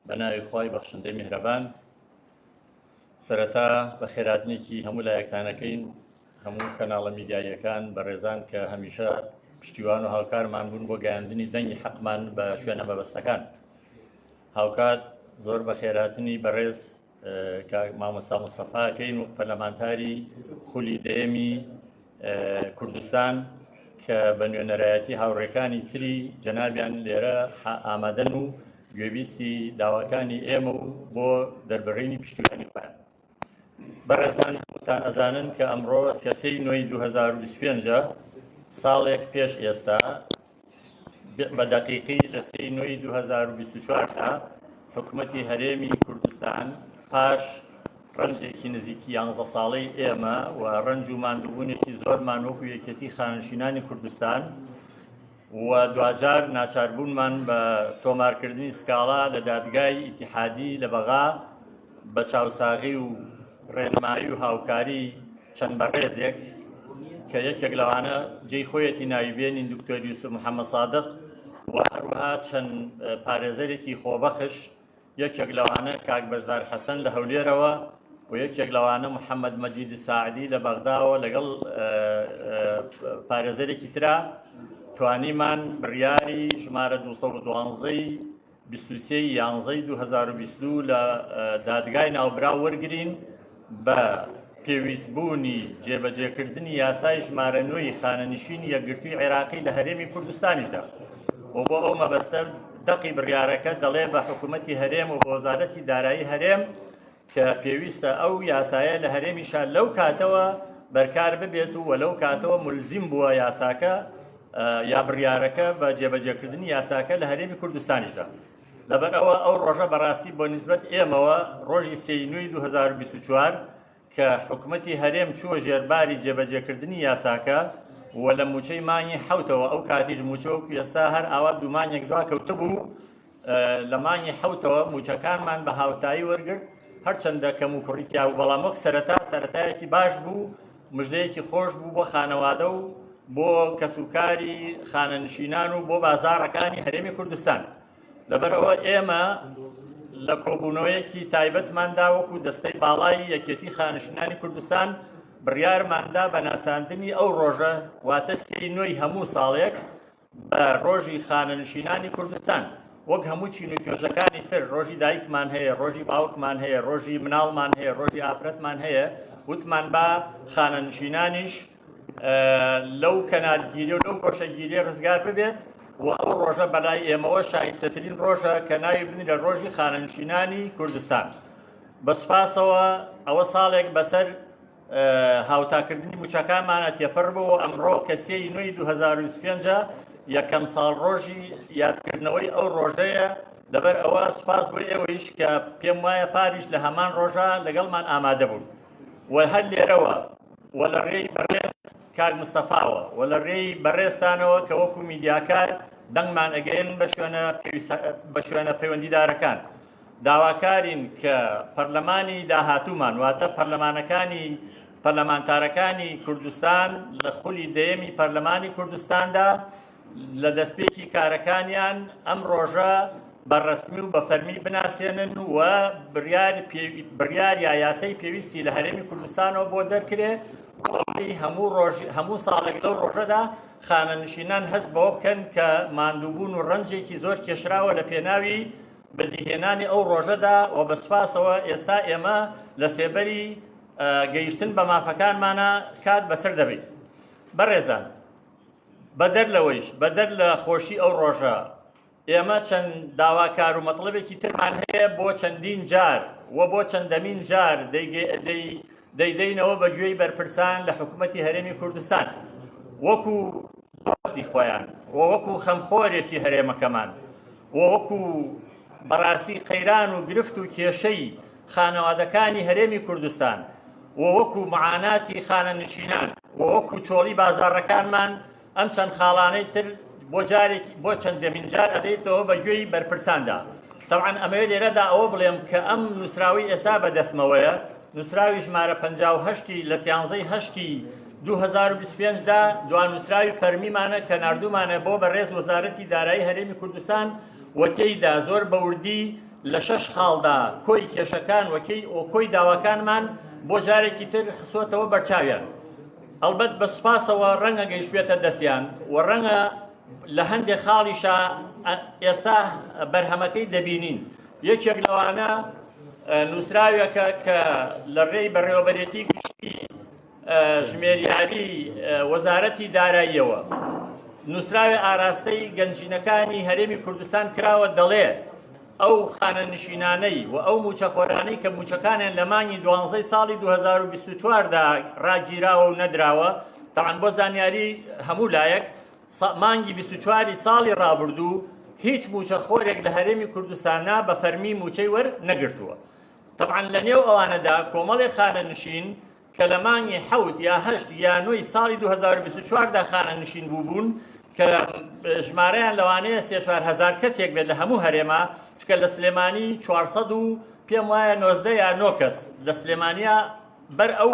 بەناوی خۆی بەخشندەی میهرەبان سەرەتا بە خێراتنێکی هەموو لایەکتانەکەین هەموو کەناڵە میدیاییەکان بە ڕێزان کە هەمیشە پشتیوان و هاوکارمان بوون بۆ گەیاندنی دەنگی حەقمان بە شوێنە مەبەستەکان. هاوکات زۆر بە خێراتنی بەڕێز مامۆستا مستەفاکەین و پەرلەمانتاری خولی دەیەمی کوردستان کە بە نوێنەرایەتی هاوڕێکانی تری جەنابیان لێرە ئامادەن و گوێبیستی داواکانی ئێمە و بۆ دەربڕینی پشتیوانی خۆیان. بەڕێزان هەمووتان ئەزانن کە ئەمڕۆ کەسەی نۆی 2025 ساڵێک پێش ئێستا بە دەقیقی لە سەی نۆی 2024 حکوومەتی هەرێمی کوردستان پاش ڕەنجێکی نزیکی 11 ساڵەی ئێمە و ڕەنج و ماندووبوونێکی زۆرمان وەکو یەکێتی خانشینانی کوردستان و دوجار ناچاربوونمان بە تۆمارکردنی سکاڵا لە دادگای ئیتیحادی لە بەغا بە چاوساغی و ڕێنمایی و هاوکاری چەند بەڕێزێک کە یەکێک لەوانە جێی خۆیەتی ناویبێنین دکتۆر یوسف محەممەد سادق و هەروەها چەند پارێزەرێکی خۆبەخش، یەکێک لەوانە کاک بەشدار حەسەن لە هەولێرەوە و یەکێک لەوانە محەممەد مەجید ساعدی لە بەغداوە لەگەڵ پارێزەرێکی ترا توانیمان بڕیاری ژمارە 212 23/11/2022 لە دادگای ناوبرا وەرگرین بە پێویستبوونی جێبەجێکردنی یاسای ژمارە 9 خانەنشینی یەکگرتووی عێراقی لە هەرێمی کوردستانیشدا و بۆ ئەو مەبەستە دەقی بڕیارەکە دەڵێ بە حکوومەتی هەرێم و بۆ وەزارەتی دارایی هەرێم کە پێویستە ئەو یاسایە لە هەرێمیشان لەو کاتەوە بەرکار ببێت و لەو کاتەوە ملزیم بووە یاساکە یا بڕیارەکە بە جێبەجێکردنی یاساکە لە هەرێمی کوردستانیشدا. لەبەرەوە ئەو ڕۆژە بەڕاستی بۆ نسبەت ئێمەوە ڕۆژی 3 2024 کە حکوومەتی هەرێم چووە ژێرباری جێبەجێکردنی یاساکە و لە موچەی مانگی حوتەوە ئەو کاتیش موچە و ئێستا هەر ئاوا دومانێک دوا کەوتە بوو لە مانگی حوتەوە موچەکانمان بە هاوتایی وەرگرت هەرچەندە کەم و کوڕیتیا و بەڵام وەک سەرەتایەکی باش بوو، مژدەیەکی خۆش بوو بۆ خانەوادە و بۆ کەسوکاری خانەنشینان و بۆ بازاڕەکانی هەرێمی کوردستان. لەبەرەوە ئێمە لە کۆبوونەوەیەکی تایبەتماندا وەکو دەستەی باڵای یەکێتی خانشینانی کوردستان بڕیارماندا بە ناساندنی ئەو ڕۆژە واتە 3 هەموو ساڵێک بە ڕۆژی خانەنشینانی کوردستان وەک هەموو چین و کێژەکانی تر ڕۆژی دایکمان هەیە، ڕۆژی باوکمان هەیە، ڕۆژی مناڵمان هەیە، ڕۆژی ئافرەتمان هەیە، وتمان با خانەنشینانیش لەو کەنالگیری و لەو خۆشەگیری ڕزگار ببێت و ئەو ڕۆژە بەلای ئێمەوە شایستەترین ڕۆژە کە ناوی بنی لە ڕۆژی خانەنشینانی کوردستان. بە سوپاسەوە ئەوە ساڵێک بەسەر هاوتاکردنی موچەکانمانە تێپەڕ بوو و ئەمڕۆ کە 3 2025 یەکەم ساڵ ڕۆژی یادکردنەوەی ئەو ڕۆژەیە. لەبەر ئەوە سوپاس بۆ ئێوەیش کە پێم وایە پاریش لە هەمان ڕۆژە لەگەڵمان ئامادە بوون و هەر لێرەوە و لە ڕێی بەڕێز کاک مستەفاوە و لە ڕێی بەڕێستانەوە کە وەکو میدیاکار دەنگمان ئەگەین بە شوێنە پەیوەندیدارەکان داواکارین کە پەرلەمانی داهاتوومان واتە پەرلەمانتارەکانی کوردستان لە خولی دەیەمی پەرلەمانی کوردستاندا لە دەستپێکی کارەکانیان ئەم ڕۆژە بەڕەسمی و بە فەرمی بناسێنن و بڕیار یا یاسەی پێویستی لە هەرێمی کوردستانەوە بۆ دەرکرێ هەموو ساڵێک لەو ڕۆژەدا خانەنشینان هەست بەوە بکەن کە ماندووبوون و ڕەنجێکی زۆر کێشراوە لە پێناوی بەدیهێنانی ئەو ڕۆژەدا و بە سوپاسەوە ئێستا ئێمە لە سێبەری گەیشتن بە مافەکانمانە کات بەسەر دەبێت. بەڕێزان بەدەر لەوەیش بەدەر لە خۆشی ئەو ڕۆژە ئێمە چەند داواکار و مەطلبێکی ترمان هەیە بۆ چەندین جار و بۆ چەندەمین جار دەیدەینەوە بە گوێی بەرپرسان لە حکوومەتی هەرێمی کوردستان وەکو دۆستی خۆیان و وەکو خەمخۆرێکی هەرێمەکەمان و وەکو بەڕاستی قەیران و گرفت و کێشەی خانەوادەکانی هەرێمی کوردستان و وەکو معاناتی خانەنشینان و وەکو چۆڵی بازاڕەکانمان ئەم چەند خاڵانەی تر بۆ چەندەمین جار ئەدەیتەوە بە گوێی بەرپرساندا. تەبعەن ئەمەوێ لێرەدا ئەوە بڵێم کە ئەم نووسراوی ئێستا بەدەستمەوەیە، نووسراوی ژمارە 58 لە 13 2025 دا دوانووسراوی فەرمیمانە کە نردومانە بۆ بەڕێز وەزارەتی دارایی هەرێمی کوردستان و تێیدا زۆر بەوردی لە 6 خاڵدا کۆی کێشەکان و کۆی داواکانمان بۆ جارێکی تر خسۆتەوە بەرچاویان. ئەلبەت بە سوپاسەوە ڕەنگە گەیشتێتە دەستیان و ڕەنگە لە هەندێک خاڵیشە ئێستا بەرهەمەکەی دەبینین. یەکێک لەوانە نووسراوێکە کە لە ڕێی بەڕێوەبەرێتی گشتی ژمێریاری وەزارەتی داراییەوە نووسراوی ئاراستەی گەنجینەکانی هەرێمی کوردستان کراوە، دەڵێ ئەو خانەنشینانەی و ئەو موچەخۆرانەی کە موچەکانیان لە مانگی 12 ساڵی 2024دا ڕاگیراوە و نەدراوە، تەعەن بۆ زانیاری هەموو لایەک مانگی 24 ساڵی ڕابردوو هیچ موچەخۆرێک لە هەرێمی کوردستانە بە فەرمی موچەی وەرنەگرتووە. تەعەن لە نێو ئەوانەدا کۆمەڵی خانەنشین کە لە مانگی 7 یا 8 یا 9 ساڵی 2024دا خانەنشین بوون کە ژمارەیان لەوانەیە 3-4 کەسێک بێت لە هەموو هەرێما، چکە لە سلێمانی 400 و پێم وایە 90 یا 9 کەس لە سلێمانیا بەر ئەو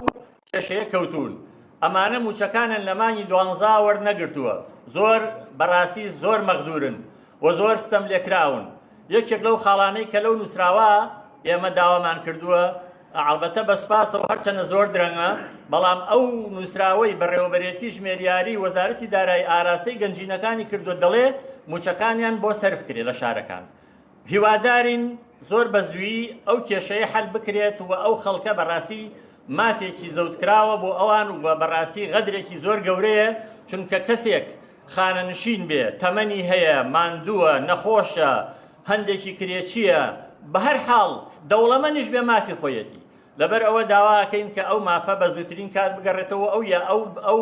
کێشەیە کەوتون. ئەمانە موچەکانن لە مانگی 12 وەرنەگرتووە، زۆر بەڕاستی زۆر مەغدورن و زۆر ستەم لێکراون. یەکێک لەو خاڵانەی کە لەو نووسراوە ئێمە داوامان کردووە، ئەلبەتە بە سوپاسەوە هەرچەندە زۆر درەنگە، بەڵام ئەو نووسراوەی بەڕێوەبەرێتی ژمێریاری وەزارەتی دارایی ئاراستەی گەنجینەکانی کردووە، دەڵێ موچەکانیان بۆ سەرف کرێ لە شارەکان. هیوادارین زۆر بە زوویی ئەو کێشەیە حەل بکرێت و ئەو خەڵکە بەڕاستی مافێکی زەوتکراوە بۆ ئەوان و بەڕاستی غەدرێکی زۆر گەورەیە، چونکە کەسێک خانەنشین بێ، تەمەنی هەیە، ماندووە، نەخۆشە، هەندێکی کرێچیە، بە هەر حاڵ دەوڵەمەنیش بێ مافی خۆیەتی. لەبەر ئەوە داواکەین کە ئەو مافە بە زووترین کات بگەڕێتەوە ئەو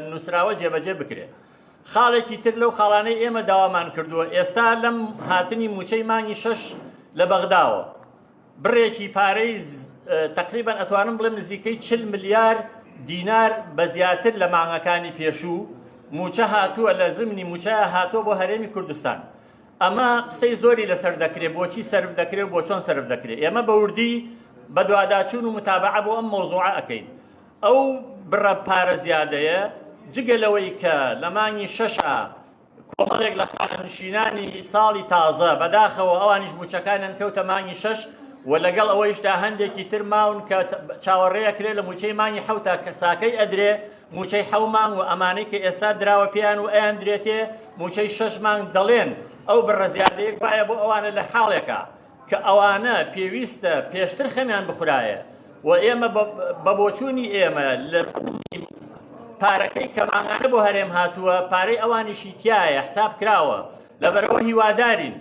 نووسراوە جێبەجێ بکرێت. خاڵێکی تر لەو خاڵانەی ئێمە داوامان کردووە، ئێستا لەم هاتنی موچەی مانگی 6 لە بەغداوە بڕێکی پارەی تقریبان ئەتوانم بڵێم نزیکەی 40 ملیار دینار بە زیاتر لە مانگەکانی پێشوو موچە هاتووە، لە زمنی موچەیە هاتووە بۆ هەرێمی کوردستان. ئەمە قسەی زۆری لەسەر دەکرێت، بۆچی سەرف دەکرێت، بۆ چۆن سەرف دەکرێت. ئێمە بە وردی بە دوواداچوون و متابعە بۆ ئەم مەوزوعە ئەەکەین. ئەو بڕە پارە زیادەیە جگە لەوەی کە لە مانگی 6 کۆمەڵێک لە خانەنشینانی ساڵی تازە بەداخەوە ئەوانیش موچەکانیان کەوتە مانگی 6 و لەگەڵ ئەوەیشدا هەندێکی تر ماون کە چاوەڕێیە کرێت لە موچەی مانگی 7 کە ساکەی ئەدرێ، موچەی 7 مانگ و ئەمانەی کە ئێستا دراوە پێیان و ئەیان درێتێ موچەی 6 مانگ، دەڵێن ئەو بڕە زیادەیەک وایە بۆ ئەوانە لە حاڵێکە کە ئەوانە پێویستە پێشتر خەمیان بخورایە و ئێمە بە بۆچوونی ئێمە لە پارەکەی کە مانگانە بۆ هەرێم هاتووە پارەی ئەوانیشی تایە حساب کراوە. لەبەرەوە هیوادارین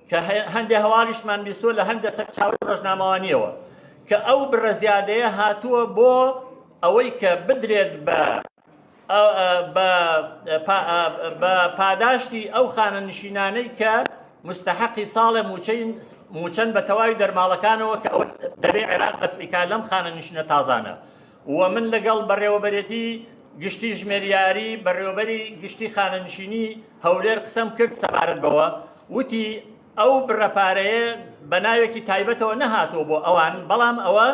کە هەندێک هەواڵیشمان بیستوە لە هەندە سەر چاوەی ڕۆژنامەوانیەوە کە ئەو بڕە زیادەیە هاتووە بۆ ئەوەی کە بدرێت بە پاداشتی ئەو خانەنشینانەی کە مستحقی ساڵە موچەن بە تەواوی دەرماڵەکانەوە کە ئەوە دەبێ عێراق دەفعیکا لەم خانەنشینە تازانە. و من لەگەڵ بەڕێوەبەرێتی گشتی ژمێریاری بەڕێوەبەری گشتی خانەنشینی هەولێر قسەم کرد سەبارەت بەوە، وتی ئەو بڕەپارەیە بە ناوێکی تایبەتەوە نەهاتۆ بۆ ئەوان، بەڵام ئەوە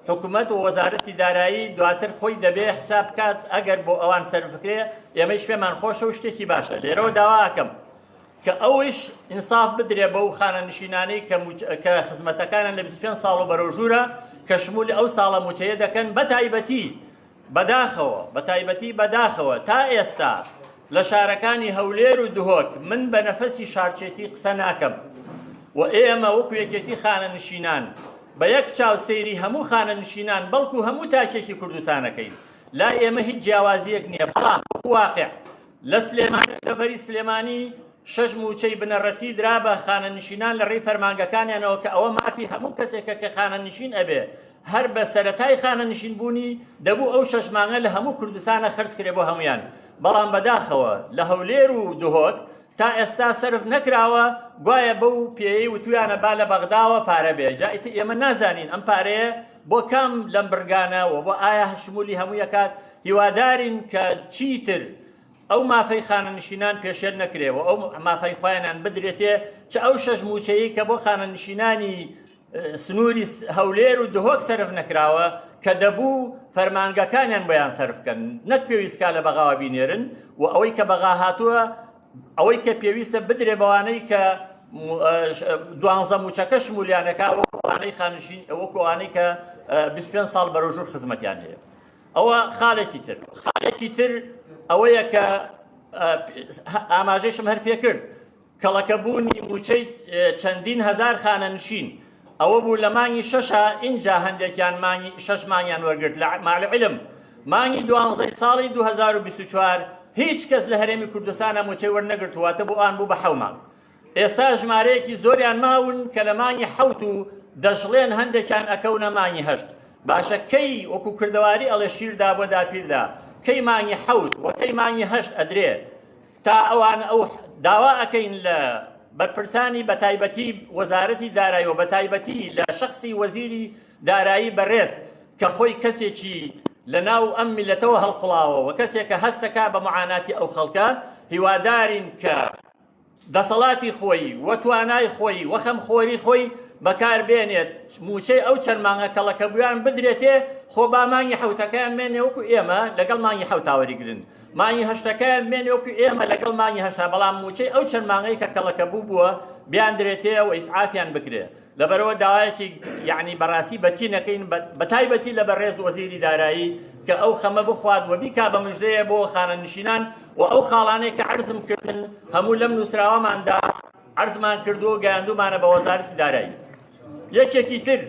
حکوومەت و وەزارەتی دارایی دواتر خۆی دەبێ حساب بکات ئەگەر بۆ ئەوان سەرفکرێ. ئێمەش پێمان خۆشە و شتێکی باشە. لێرەوە داواکەم کە ئەوش ئینساف بدرێ بەو خانەنشینانەی کە خزمەتەکانن لە 25 ساڵ و بەرەوژوورە کە شمولی ئەو ساڵە موچەیە دەکەن، بە تایبەتی بەداخەوە تا ئێستا لە شارەکانی هەولێر و دهۆک من بە نەفەسی شارچێتی قسە ناکەم و ئێمە وەکو یەکێتی خانەنشینان بە یەک چاوسەیری هەموو خانەنشینان بەڵکو هەموو تاکێکی کوردستانەکەین. لا ئێمە هیچ جیاوازیەک نییە، بەڵام واقع لە سلێمانی لەڤەری سلێمانی 6 موچەی بنەڕەتی درا بە خانەنشینان لە ڕێی فەرمانگەکانیانەوە کە ئەوە مافی هەموو کەسێکە کە خانەنشین ئەبێ هەر بە سەرەتای خانەنشین بوونی دەبوو ئەو 6 مانگە لە هەموو کوردستانە خرج کرێ بۆ هەمویان. بەڵام بەداخەوە لە هەولێر و دهۆک تا ئێستا سەرف نەکراوە، گوایە بەو پێیەی وتویانە با لە بەغداوە پارە بێ. جایتی ئێمە نازانین ئەم پارەیە بۆ کام لەم برگانە و بۆ ئایا شمولی هەموو یەکات. هیوادارین کە چیتر ئەو مافەی خانەنشینان پێشێل نەکرێەوە، ئەو مافەی خۆیانیان بدرێتێ چ ئەو 6 موچەیە کە بۆ خانەنشینانی سنووری هەولێر و دهۆک سەرف نەکراوە کە دەبوو فەرمانگەکانیان بۆیان سەرفکەن نەک پێویستکە لە بەغاوە بینێرن و ئەوەی کە بەغا هاتووە ئەوەی کە پێویستە بدرێ بەوانەی کە 12 موچەکە شمولیانەکە وەکوانەی خانشین وەکوانەی کە 25 ساڵ بەڕۆژوور خزمەتیان هەیە. ئەوە خاڵێکی تر ئەوەیە کە ئاماژەشم هەر پێ کرد کەڵەکەبوونی موچەی چەندین هەزار خانەنشین ئەوە بوو لە مانگی شەشە ئینجا هەندێکیان مانگی 6 مانگیان وەرگرت لە ماڵعلم مانگی 12 ساڵی 2024 هیچ کەس لە هەرێمی کوردستانە موچەی وەرنەگرتوواتە بۆ ئان بوو بە 7 مانگ. ئێستا ژمارەیەکی زۆریان ماون کە لە مانگی 7 و دەژڵێن هەندێکیان ئەکەونە مانگی 8. باشە کەی وەکو کردەواری ئەڵێ شیردا بۆ داپیردا کەی مانگی 7 و کەی مانگی 8 ئەدرێ تا ئەوان ئەو داوا ئەکەین لە بەرپرسانی بەتایبەتی وەزارەتی دارایی و بەتایبەتی لە شخصی وەزیری دارایی بەڕێز کە خۆی کەسێکی لە ناو ئەم میلەتەوە هەڵقڵاوە و کەسێک کە هەستەکە بە معاناتی ئەو خەڵکە هیوادارین کە دەسەڵاتی خۆی وە توانای خۆی وە خەمخۆری خۆی بەکاربێنێت موچەی ئەو چەند مانگە کەڵەکەبوویان بدرێتێ خۆ با مانگی 7ەکەیان بێنێ وەکو ئێمە لەگەڵ مانگی 7 تاوەریگرن مانگی 8ەکەیان بێنێ وەکو ئێمە لەگەڵ مانگی 8 بەڵام موچەی ئەو چەند مانگەی کە کەڵەکەبوو بووە بیان درێتێ و ئیسعافیان بکرێ لەبەرەوە داوایەکی یعنی بەڕاستی بەتی نەکەین بەتایبەتی لە بەڕێز وەزیری دارایی کە ئەو خەمە بخوات و بیکا بە مژدەیە بۆ خانەنشینان و ئەو خاڵانەی کە عەرزم کردن هەموو لەم نووسراوەماندا عەرزمان کردووە گەیاندومانە بە وەزارەتی دارایی. یەکێکی تر